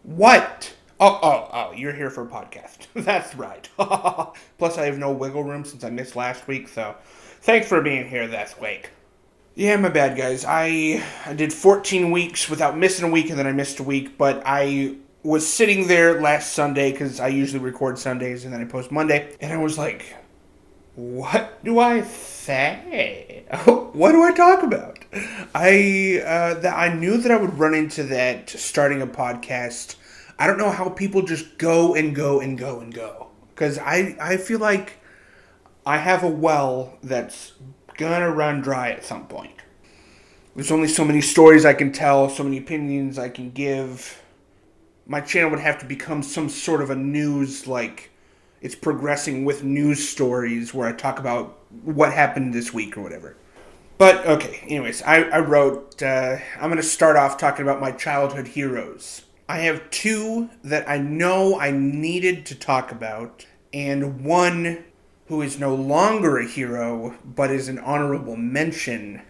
What? Oh, you're here for a podcast. That's right. Plus, I have no wiggle room since I missed last week, so thanks for being here this week. Yeah, my bad, guys. I did 14 weeks without missing a week, and then I missed a week, but I was sitting there last Sunday, because I usually record Sundays, and then I post Monday, and I was like, what do I say? What do I talk about? I knew that I would run into that starting a podcast. I don't know how people just go and go and go and go. Because I feel like I have a well that's gonna run dry at some point. There's only so many stories I can tell, so many opinions I can give. My channel would have to become some sort of a news, like, it's progressing with news stories where I talk about what happened this week or whatever. But, okay, anyways, I wrote, I'm going to start off talking about my childhood heroes. I have two that I know I needed to talk about, and one who is no longer a hero, but is an honorable mention,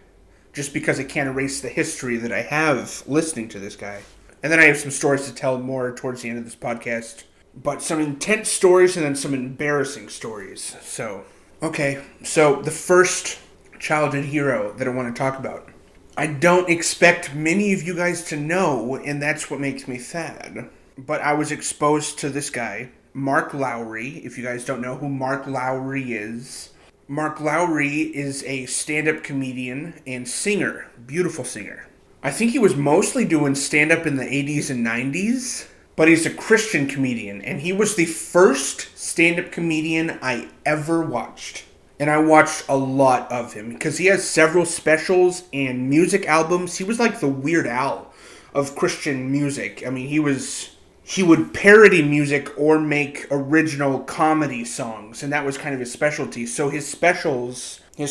just because I can't erase the history that I have listening to this guy. And then I have some stories to tell more towards the end of this podcast. But some intense stories and then some embarrassing stories. So the first childhood hero that I want to talk about. I don't expect many of you guys to know, and that's what makes me sad. But I was exposed to this guy, Mark Lowry. If you guys don't know who Mark Lowry is, Mark Lowry is a stand-up comedian and singer. Beautiful singer. I think he was mostly doing stand-up in the 80s and 90s. But he's a Christian comedian, and he was the first stand-up comedian I ever watched. And I watched a lot of him, because he has several specials and music albums. He was like the Weird Al of Christian music. I mean, he would parody music or make original comedy songs, and that was kind of his specialty. So his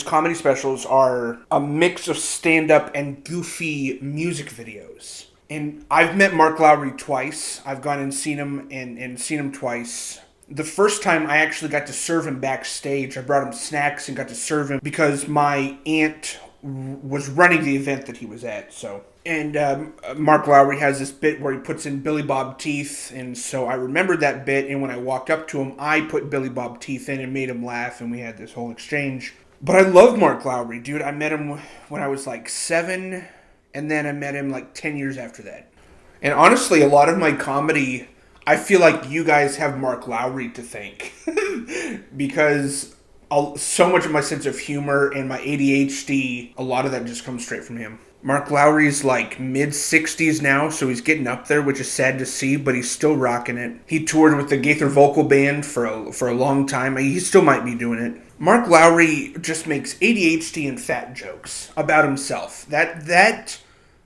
comedy specials are a mix of stand-up and goofy music videos. And I've met Mark Lowry twice. I've gone and seen him and seen him twice. The first time I actually got to serve him backstage. I brought him snacks and got to serve him because my aunt was running the event that he was at. And Mark Lowry has this bit where he puts in Billy Bob teeth, and so I remembered that bit, and when I walked up to him, I put Billy Bob teeth in and made him laugh, and we had this whole exchange. But I love Mark Lowry, dude. I met him when I was like 7, and then I met him like 10 years after that. And honestly, a lot of my comedy, I feel like you guys have Mark Lowry to thank. Because so much of my sense of humor and my ADHD, a lot of that just comes straight from him. Mark Lowry's like mid-60s now, so he's getting up there, which is sad to see, but he's still rocking it. He toured with the Gaither Vocal Band for a long time. He still might be doing it. Mark Lowry just makes ADHD and fat jokes about himself. That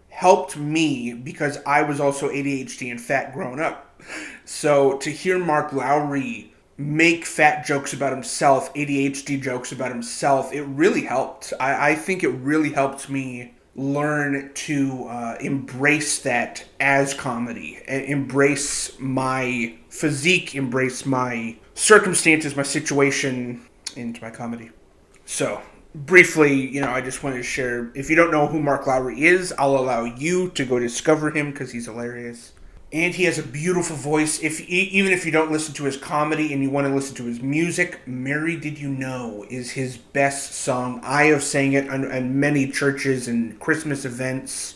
helped me because I was also ADHD and fat growing up. So to hear Mark Lowry make fat jokes about himself, ADHD jokes about himself, it really helped. I think it really helped me learn to embrace that as comedy. Embrace my physique, embrace my circumstances, my situation into my comedy. So, briefly, I just wanted to share, if you don't know who Mark Lowry is, I'll allow you to go discover him because he's hilarious. And he has a beautiful voice. Even if you don't listen to his comedy and you want to listen to his music, Mary Did You Know is his best song. I have sang it in many churches and Christmas events.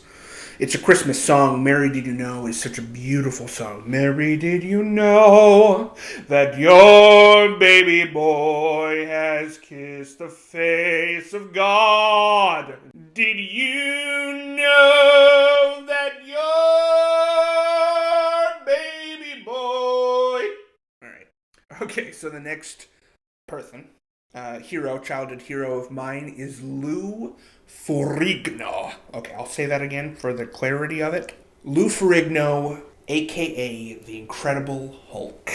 It's a Christmas song. Mary Did You Know is such a beautiful song. Mary, did you know that your baby boy has kissed the face of God? Did you know that your baby boy... Alright. Okay, so the next person, childhood hero of mine is Lou Ferrigno. Okay, I'll say that again for the clarity of it. Lou Ferrigno, a.k.a. the Incredible Hulk.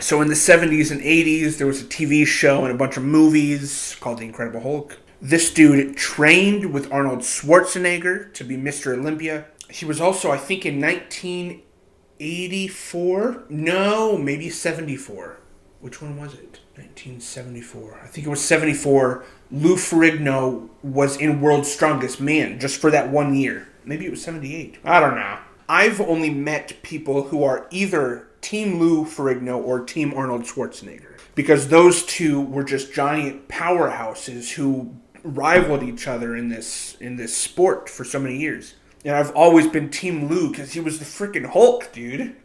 So in the 70s and 80s, there was a TV show and a bunch of movies called The Incredible Hulk. This dude trained with Arnold Schwarzenegger to be Mr. Olympia. He was also, I think, in 1984? No, maybe 74. Which one was it? 1974. I think it was 74. Lou Ferrigno was in World's Strongest Man just for that 1 year. Maybe it was 78. I don't know. I've only met people who are either Team Lou Ferrigno or Team Arnold Schwarzenegger, because those two were just giant powerhouses who rivaled each other in this sport for so many years. And I've always been Team Lou because he was the freaking Hulk, dude.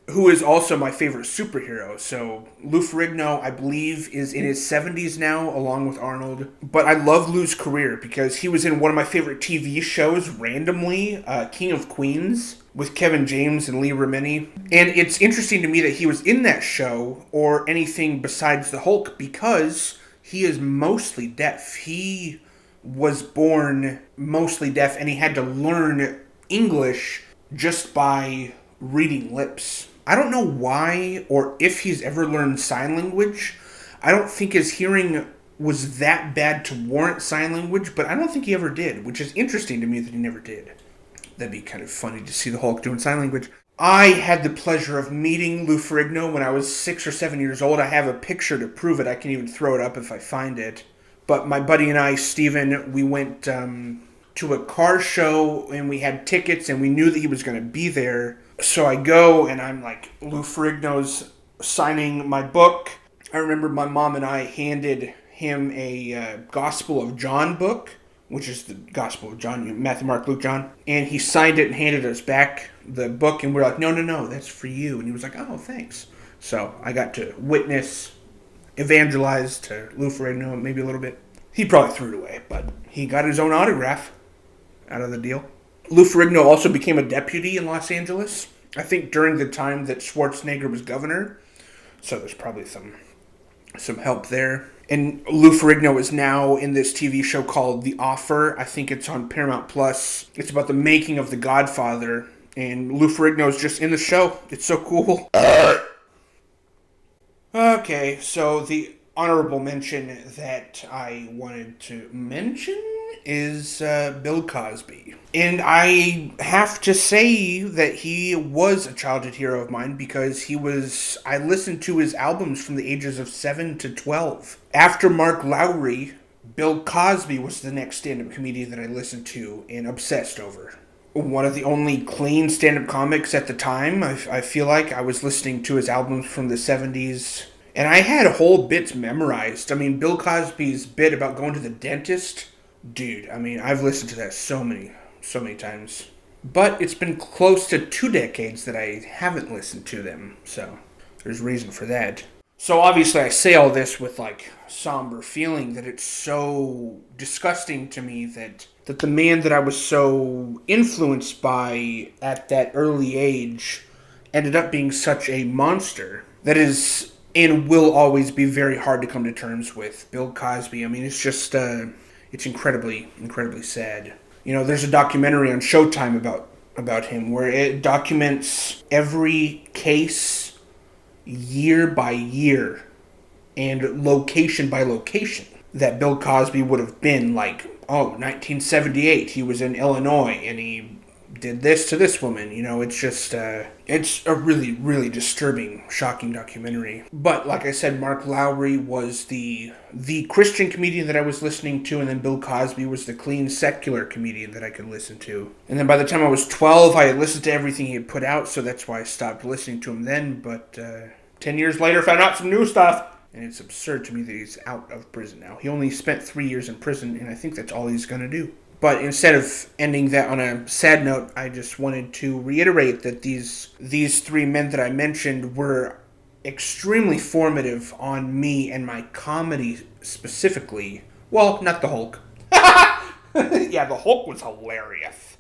Who is also my favorite superhero. So Lou Ferrigno, I believe, is in his 70s now, along with Arnold. But I love Lou's career because he was in one of my favorite TV shows randomly, King of Queens, with Kevin James and Lee Remini. And it's interesting to me that he was in that show, or anything besides the Hulk, because he is mostly deaf. He was born mostly deaf, and he had to learn English just by reading lips. I don't know why or if he's ever learned sign language. I don't think his hearing was that bad to warrant sign language, but I don't think he ever did, which is interesting to me that he never did. That'd be kind of funny to see the Hulk doing sign language. I had the pleasure of meeting Lou Ferrigno when I was 6 or 7 years old. I have a picture to prove it. I can even throw it up if I find it. But my buddy and I, Steven, we went to a car show, and we had tickets, and we knew that he was going to be there. So I go, and I'm like, Lou Ferrigno's signing my book. I remember my mom and I handed him a Gospel of John book, which is the Gospel of John, Matthew, Mark, Luke, John. And he signed it and handed us back the book, and we're like, no, that's for you. And he was like, oh, thanks. So I got to witness, evangelize to Lou Ferrigno maybe a little bit. He probably threw it away, but he got his own autograph out of the deal. Lou Ferrigno also became a deputy in Los Angeles, I think during the time that Schwarzenegger was governor. So there's probably some help there. And Lou Ferrigno is now in this TV show called The Offer. I think it's on Paramount Plus. It's about the making of The Godfather. And Lou Ferrigno is just in the show. It's so cool. Okay, so the honorable mention that I wanted to mention is Bill Cosby. And I have to say that he was a childhood hero of mine because I listened to his albums from the ages of 7 to 12. After Mark Lowry, Bill Cosby was the next stand-up comedian that I listened to and obsessed over. One of the only clean stand-up comics at the time. I feel like I was listening to his albums from the 70s. And I had whole bits memorized. I mean, Bill Cosby's bit about going to the dentist, dude, I mean, I've listened to that so many times. But it's been close to 2 decades that I haven't listened to them, so there's reason for that. So obviously I say all this with somber feeling that it's so disgusting to me that the man that I was so influenced by at that early age ended up being such a monster that is and will always be very hard to come to terms with. Bill Cosby, I mean, it's just, it's incredibly, incredibly sad. You know, there's a documentary on Showtime about him where it documents every case year by year and location by location that Bill Cosby would have been 1978, he was in Illinois and he did this to this woman. You know, it's just, it's a really, really disturbing, shocking documentary. But like I said, Mark Lowry was the Christian comedian that I was listening to, and then Bill Cosby was the clean, secular comedian that I could listen to. And then by the time I was 12, I had listened to everything he had put out, so that's why I stopped listening to him then. But 10 years later, found out some new stuff. And it's absurd to me that he's out of prison now. He only spent 3 years in prison, and I think that's all he's going to do. But instead of ending that on a sad note, I just wanted to reiterate that these 3 men that I mentioned were extremely formative on me and my comedy specifically. Well, not the Hulk. Yeah, the Hulk was hilarious.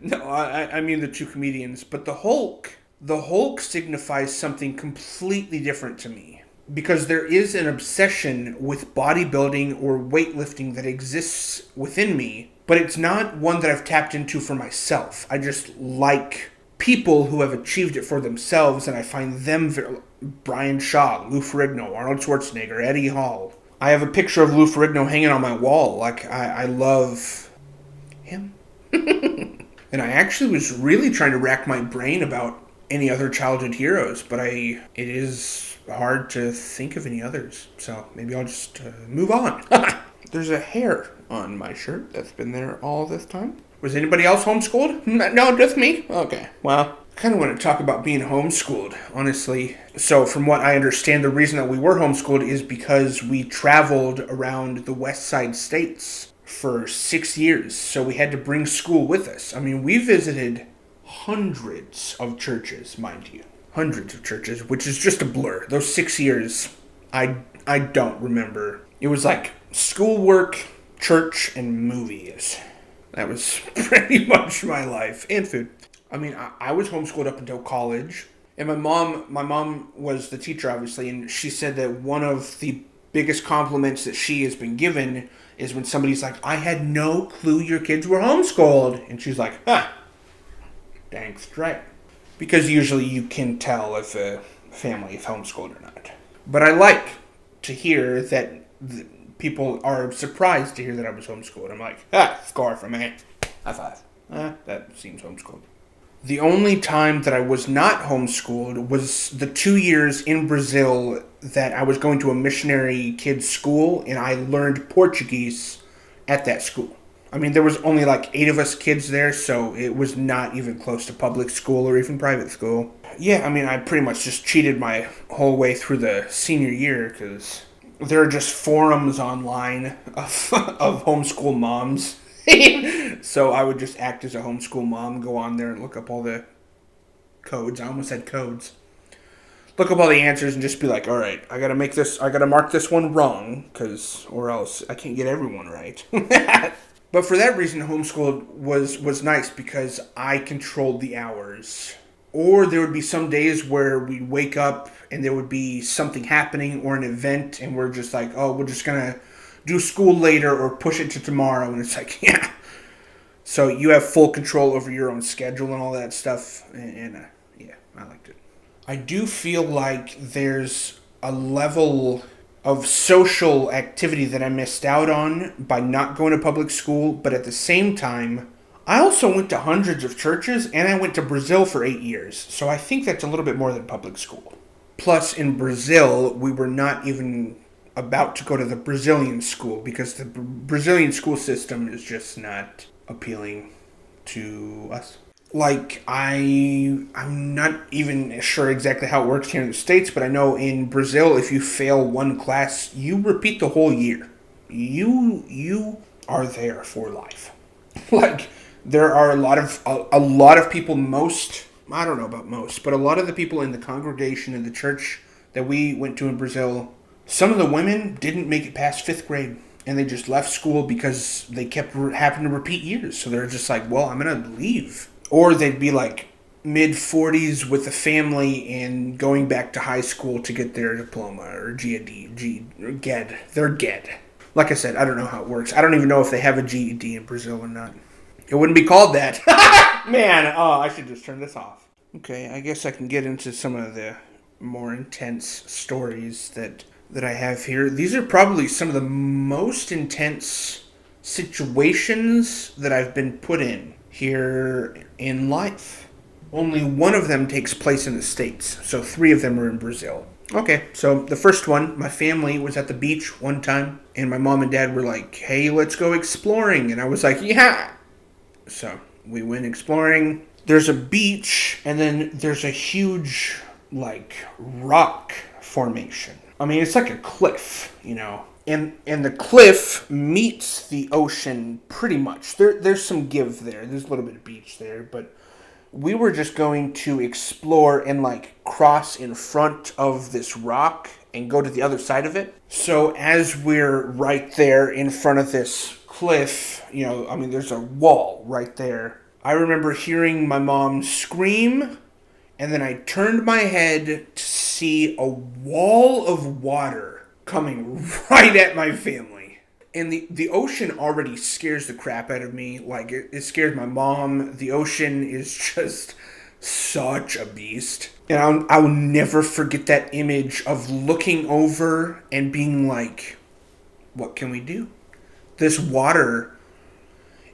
No, I mean the 2 comedians. But the Hulk signifies something completely different to me. Because there is an obsession with bodybuilding or weightlifting that exists within me, but it's not one that I've tapped into for myself. I just like people who have achieved it for themselves, and I find them Brian Shaw, Lou Ferrigno, Arnold Schwarzenegger, Eddie Hall. I have a picture of Lou Ferrigno hanging on my wall. I love him. And I actually was really trying to rack my brain about any other childhood heroes, but it is hard to think of any others, so maybe I'll just move on. There's a hair on my shirt that's been there all this time. Was anybody else homeschooled? No, just me? Okay, well, I kind of want to talk about being homeschooled, honestly. So, from what I understand, the reason that we were homeschooled is because we traveled around the West Side states for 6 years. So, we had to bring school with us. I mean, we visited hundreds of churches, mind you. Hundreds of churches, which is just a blur. Those 6 years, I don't remember. It was like schoolwork, church, and movies. That was pretty much my life. And food. I mean, I was homeschooled up until college. And my mom was the teacher, obviously, and she said that one of the biggest compliments that she has been given is when somebody's like, I had no clue your kids were homeschooled. And she's like, thanks, right. Because usually you can tell if a family is homeschooled or not. But I like to hear that people are surprised to hear that I was homeschooled. I'm like, score for me. High five. That seems homeschooled. The only time that I was not homeschooled was the 2 years in Brazil that I was going to a missionary kids school, and I learned Portuguese at that school. I mean, there was only like 8 of us kids there, so it was not even close to public school or even private school. Yeah, I mean, I pretty much just cheated my whole way through the senior year because there are just forums online of homeschool moms. So I would just act as a homeschool mom, go on there and look up all the codes. I almost said codes. Look up all the answers and just be like, all right, I gotta mark this one wrong, or else I can't get everyone right. But for that reason, homeschool was nice because I controlled the hours. Or there would be some days where we'd wake up and there would be something happening or an event and we're just like, oh, we're just going to do school later or push it to tomorrow. And it's like, yeah. So you have full control over your own schedule and all that stuff. And yeah, I liked it. I do feel like there's a level of social activity that I missed out on by not going to public school. But at the same time, I also went to hundreds of churches, and I went to Brazil for 8 years, so I think that's a little bit more than public school. Plus, in Brazil, we were not even about to go to the Brazilian school, because the Brazilian school system is just not appealing to us. Like, I'm not even sure exactly how it works here in the States, but I know in Brazil, if you fail one class, you repeat the whole year. You are there for life. Like, there are a lot of people, I don't know about most, but a lot of the people in the congregation in the church that we went to in Brazil, some of the women didn't make it past 5th grade, and they just left school because they kept having to repeat years. So they're just like, well, I'm going to leave. Or they'd be like mid-40s with a family and going back to high school to get their diploma or GED. They're GED. Like I said, I don't know how it works. I don't even know if they have a GED in Brazil or not. It wouldn't be called that. Man, I should just turn this off. Okay, I guess I can get into some of the more intense stories that I have here. These are probably some of the most intense situations that I've been put in here in life. Only one of them takes place in the States, so 3 of them are in Brazil. Okay, so the first one, my family was at the beach one time, and my mom and dad were like, hey, let's go exploring. And I was like, yeah. So we went exploring. There's a beach, and then there's a huge, like, rock formation. I mean, it's like a cliff, you know. And the cliff meets the ocean pretty much. There's some give there. There's a little bit of beach there, but we were just going to explore and, like, cross in front of this rock and go to the other side of it. So as we're right there in front of this cliff, you know, I mean, there's a wall right there. I remember hearing my mom scream, and then I turned my head to see a wall of water coming right at my family. And the ocean already scares the crap out of me. Like, it scares my mom. The ocean is just such a beast. And I'll never forget that image of looking over and being like, what can we do? This water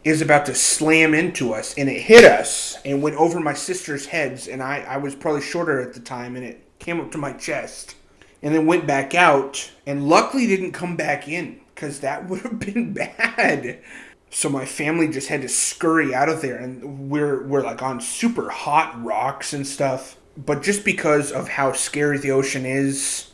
is about to slam into us, and it hit us and went over my sister's heads, and I was probably shorter at the time, and it came up to my chest and then went back out, and luckily didn't come back in, because that would have been bad. So my family just had to scurry out of there, and we're like on super hot rocks and stuff. But just because of how scary the ocean is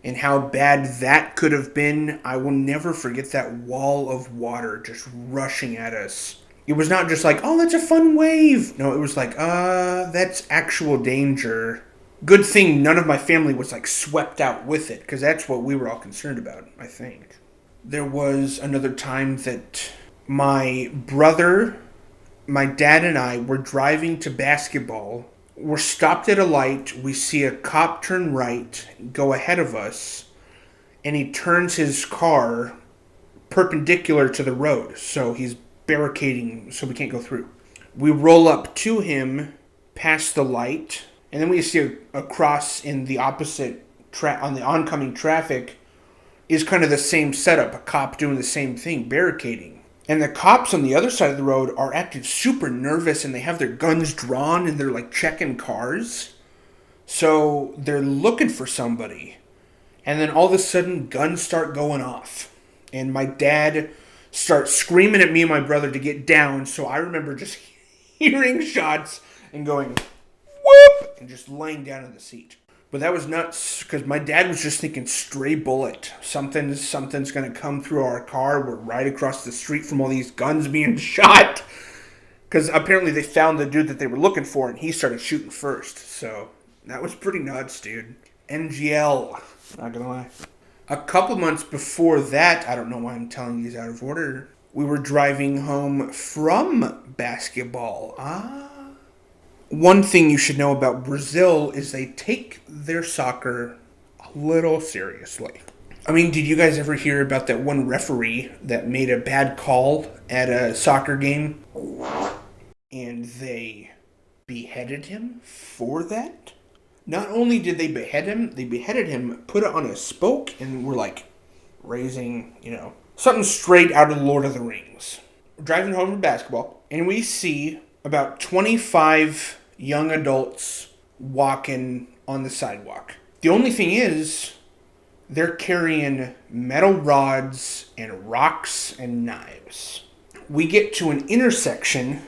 and how bad that could have been, I will never forget that wall of water just rushing at us. It was not just like, oh, that's a fun wave. No, it was like, that's actual danger. Good thing none of my family was like swept out with it, because that's what we were all concerned about, I think. There was another time that my brother, my dad, and I were driving to basketball. We're stopped at a light. We see a cop turn right, go ahead of us, and he turns his car perpendicular to the road. So he's barricading so we can't go through. We roll up to him past the light, and then we see a cross in the opposite on the oncoming traffic is kind of the same setup. A cop doing the same thing, barricading. And the cops on the other side of the road are acting super nervous, and they have their guns drawn, and they're like checking cars. So they're looking for somebody. And then all of a sudden, guns start going off. And my dad starts screaming at me and my brother to get down. So I remember just hearing shots and going, whoop, and just laying down in the seat. But that was nuts, because my dad was just thinking, stray bullet. Something's going to come through our car. We're right across the street from all these guns being shot. Because apparently they found the dude that they were looking for, and he started shooting first. So that was pretty nuts, dude. NGL. Not going to lie. A couple months before that, I don't know why I'm telling these out of order, we were driving home from basketball. One thing you should know about Brazil is they take their soccer a little seriously. I mean, did you guys ever hear about that one referee that made a bad call at a soccer game? And they beheaded him for that? Not only did they beheaded him, put it on a spoke, and were like raising, something straight out of Lord of the Rings. We're driving home from basketball, and we see about 25 young adults walking on the sidewalk. The only thing is, they're carrying metal rods and rocks and knives. We get to an intersection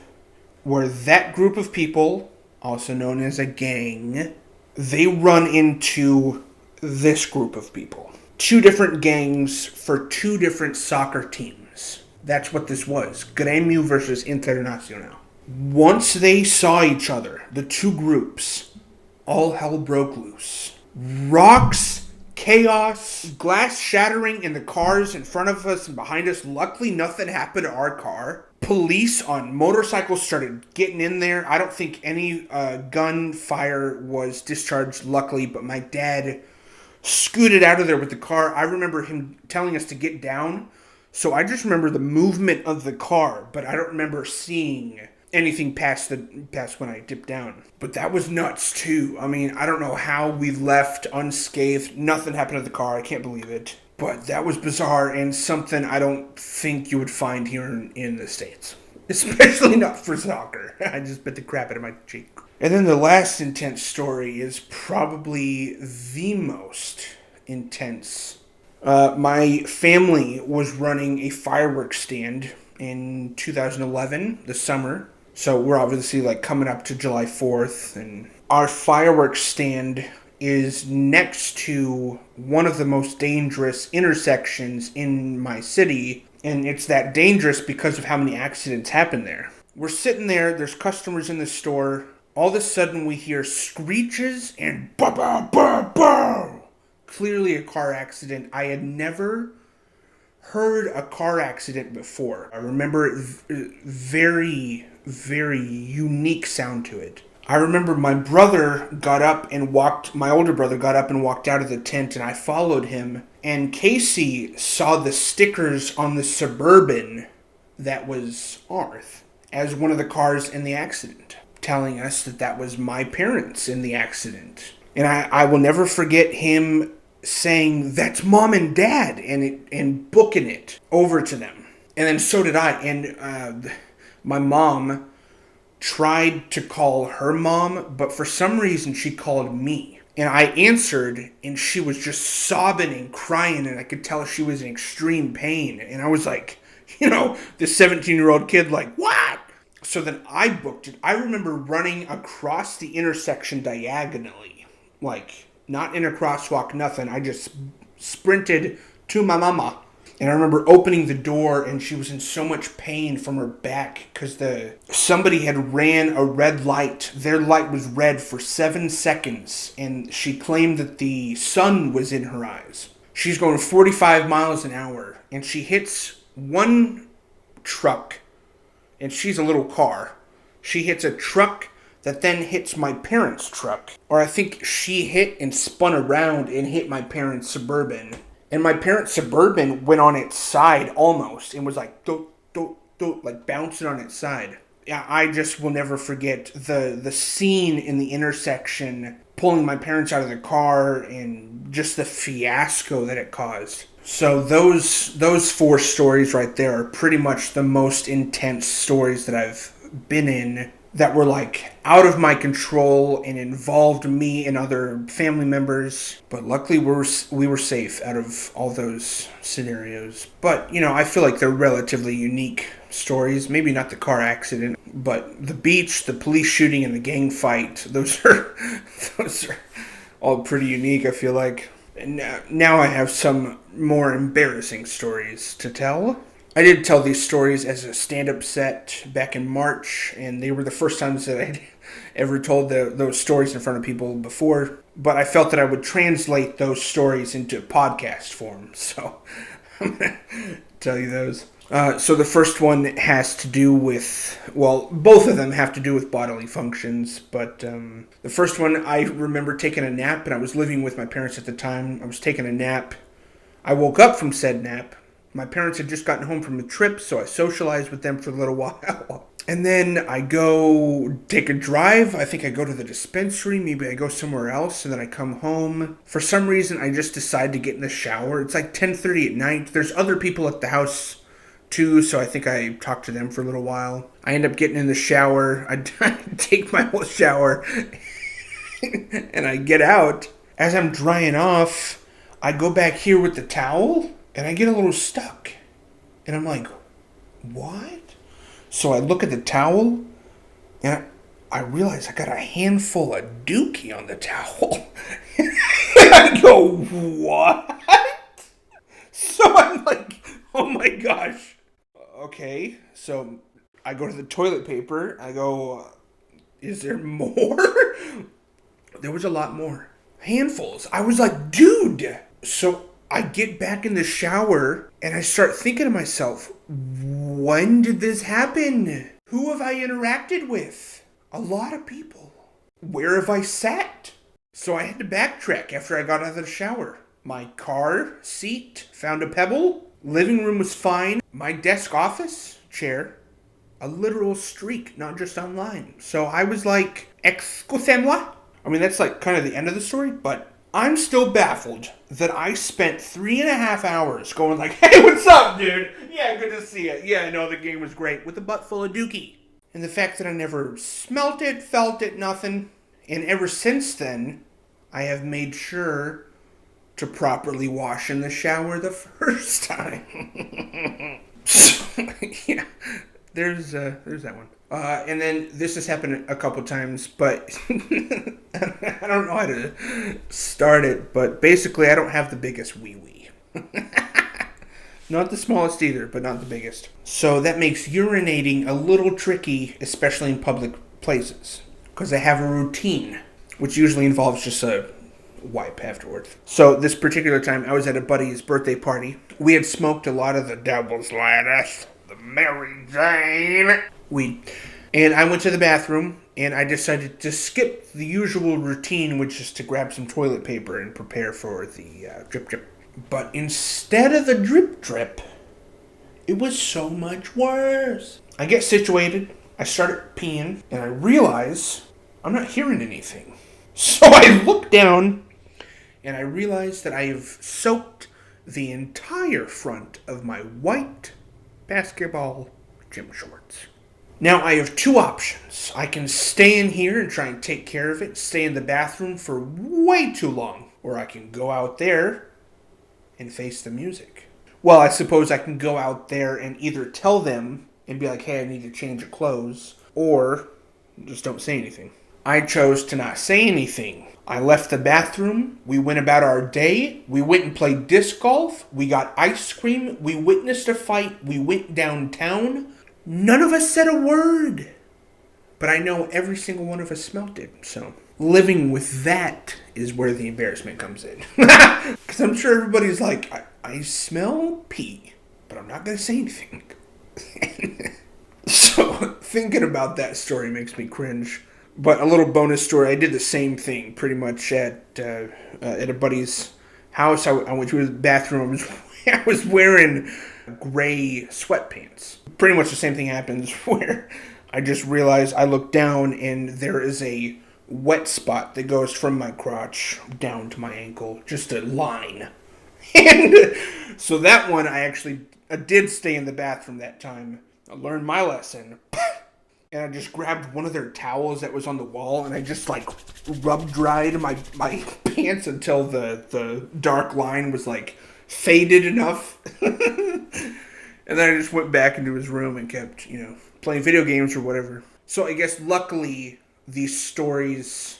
where that group of people, also known as a gang, they run into this group of people. 2 different gangs for 2 different soccer teams. That's what this was. Grêmio versus Internacional. Once they saw each other, the 2 groups, all hell broke loose. Rocks, chaos, glass shattering in the cars in front of us and behind us. Luckily, nothing happened to our car. Police on motorcycles started getting in there. I don't think any gunfire was discharged, luckily, but my dad scooted out of there with the car. I remember him telling us to get down, so I just remember the movement of the car, but I don't remember seeing anything past when I dipped down. But that was nuts too. I mean, I don't know how we left unscathed. Nothing happened to the car. I can't believe it. But that was bizarre and something I don't think you would find here in the States. Especially not for soccer. I just bit the crap out of my cheek. And then the last intense story is probably the most intense. My family was running a fireworks stand in 2011, the summer. So we're obviously like coming up to July 4th, and our fireworks stand is next to one of the most dangerous intersections in my city, and it's that dangerous because of how many accidents happen there. We're sitting there, there's customers in the store. All of a sudden we hear screeches and ba ba ba ba. Clearly a car accident. I had never heard a car accident before. I remember very, very unique sound to it. I remember my older brother got up and walked out of the tent, and I followed him. And Casey saw the stickers on the Suburban that was ours as one of the cars in the accident, telling us that was my parents in the accident. And I will never forget him saying, "That's Mom and Dad," and booking it over to them. And then so did I. And my mom tried to call her mom, but for some reason she called me. And I answered, and she was just sobbing and crying, and I could tell she was in extreme pain. And I was like, the 17-year-old kid like, what? So then I booked it. I remember running across the intersection diagonally. Like, not in a crosswalk, nothing. I just sprinted to my mama. And I remember opening the door, and she was in so much pain from her back because somebody had ran a red light. Their light was red for 7 seconds, and she claimed that the sun was in her eyes. She's going 45 miles an hour, and she hits one truck, and she's a little car. She hits a truck that then hits my parents' truck. Or I think she hit and spun around and hit my parents' Suburban. And my parents' Suburban went on its side almost and was like, do, like bouncing on its side. Yeah, I just will never forget the scene in the intersection, pulling my parents out of the car and just the fiasco that it caused. So those 4 stories right there are pretty much the most intense stories that I've been in that were like out of my control and involved me and other family members. But luckily we were safe out of all those scenarios. But, I feel like they're relatively unique stories. Maybe not the car accident, but the beach, the police shooting, and the gang fight. Those are all pretty unique, I feel like. And now I have some more embarrassing stories to tell. I did tell these stories as a stand-up set back in March, and they were the first times that I'd ever told those stories in front of people before. But I felt that I would translate those stories into podcast form, so I'm going to tell you those. So the first one has to do with, both of them have to do with bodily functions, but the first one, I remember taking a nap, and I was living with my parents at the time. I was taking a nap. I woke up from said nap. My parents had just gotten home from a trip, so I socialized with them for a little while. And then I go take a drive. I think I go to the dispensary. Maybe I go somewhere else, and then I come home. For some reason, I just decide to get in the shower. It's like 10:30 at night. There's other people at the house too, so I think I talked to them for a little while. I end up getting in the shower. I take my whole shower, and I get out. As I'm drying off, I go back here with the towel, and I get a little stuck. And I'm like, what? So I look at the towel, and I realize I got a handful of dookie on the towel. I go, what? So I'm like, oh my gosh. Okay, so I go to the toilet paper. I go, is there more? There was a lot more. Handfuls. I was like, dude. So I get back in the shower, and I start thinking to myself, when did this happen? Who have I interacted with? A lot of people. Where have I sat? So I had to backtrack after I got out of the shower. My car seat found a pebble. Living room was fine. My desk office chair, a literal streak, not just online. So I was like, excusez-moi? I mean, that's like kind of the end of the story, but I'm still baffled that I spent 3.5 hours going like, hey, what's up, dude? Yeah, good to see you. Yeah, I know the game was great, with a butt full of dookie. And the fact that I never smelt it, felt it, nothing. And ever since then, I have made sure to properly wash in the shower the first time. So, yeah, there's that one. And then this has happened a couple times, but I don't know how to start it. But basically, I don't have the biggest wee-wee. Not the smallest either, but not the biggest. So that makes urinating a little tricky, especially in public places, because I have a routine, which usually involves just a wipe afterwards. So this particular time, I was at a buddy's birthday party. We had smoked a lot of the devil's lettuce, the Mary Jane weed. And I went to the bathroom, and I decided to skip the usual routine, which is to grab some toilet paper and prepare for the drip drip. But instead of the drip drip, it was so much worse. I get situated, I start peeing, and I realize I'm not hearing anything. So I look down, and I realize that I have soaked the entire front of my white basketball gym shorts. Now I have 2 options. I can stay in here and try and take care of it, stay in the bathroom for way too long, or I can go out there and face the music. Well, I suppose I can go out there and either tell them and be like, hey, I need to change your clothes, or just don't say anything. I chose to not say anything. I left the bathroom. We went about our day. We went and played disc golf. We got ice cream. We witnessed a fight. We went downtown. None of us said a word. But I know every single one of us smelt it. So living with that is where the embarrassment comes in. Because I'm sure everybody's like, I smell pee, but I'm not going to say anything. So thinking about that story makes me cringe. But a little bonus story, I did the same thing pretty much at a buddy's house. I went to his bathroom. I was wearing gray sweatpants. Pretty much the same thing happens where I just realized I look down and there is a wet spot that goes from my crotch down to my ankle. Just a line. And so that one I did stay in the bathroom that time. I learned my lesson. And I just grabbed one of their towels that was on the wall and I just rub dried my pants until the dark line was faded enough. And then I just went back into his room and kept, playing video games or whatever. So I guess luckily these stories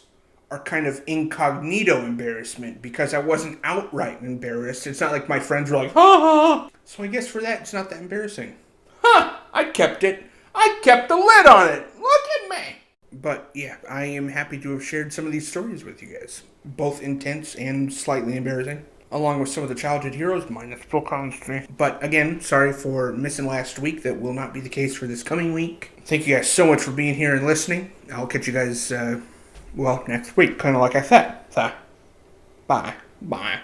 are kind of incognito embarrassment because I wasn't outright embarrassed. It's not like my friends were like, ha ha. So I guess for that it's not that embarrassing. I kept it. I kept the lid on it. Look at me. But yeah, I am happy to have shared some of these stories with you guys. Both intense and slightly embarrassing. Along with some of the childhood heroes of mine that still comes to me. But again, sorry for missing last week. That will not be the case for this coming week. Thank you guys so much for being here and listening. I'll catch you guys, next week. Kind of like I said. So, bye. Bye.